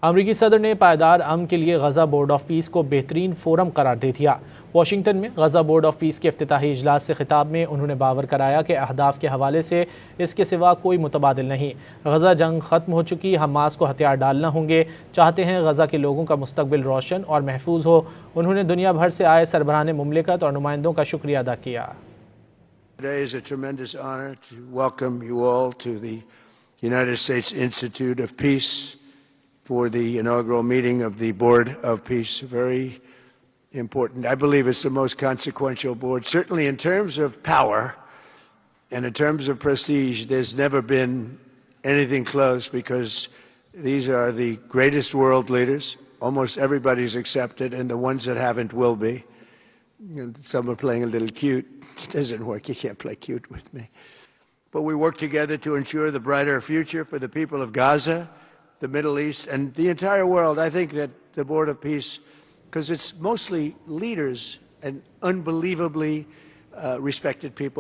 امریکی صدر نے پائیدار امن کے لیے غزہ بورڈ آف پیس کو بہترین فورم قرار دے دیا۔ واشنگٹن میں غزہ بورڈ آف پیس کے افتتاحی اجلاس سے خطاب میں انہوں نے باور کرایا کہ اہداف کے حوالے سے اس کے سوا کوئی متبادل نہیں۔ غزہ جنگ ختم ہو چکی، حماس کو ہتھیار ڈالنا ہوں گے، چاہتے ہیں غزہ کے لوگوں کا مستقبل روشن اور محفوظ ہو۔ انہوں نے دنیا بھر سے آئے سربراہان مملکت اور نمائندوں کا شکریہ ادا کیا۔ Today is a tremendous honor to welcome you all to the United States Institute of Peace for the inaugural meeting of the Board of Peace. Very important. I believe it's the most consequential board, certainly in terms of power and in terms of prestige. There's never been anything close because these are the greatest world leaders. Almost everybody's accepted, and the ones that haven't will be. Some are playing a little cute. It doesn't work. You can't play cute with me. But we work together to ensure the brighter future for the people of Gaza, the Middle East, and the entire world. I think that the Board of Peace, because it's mostly leaders and unbelievably respected people.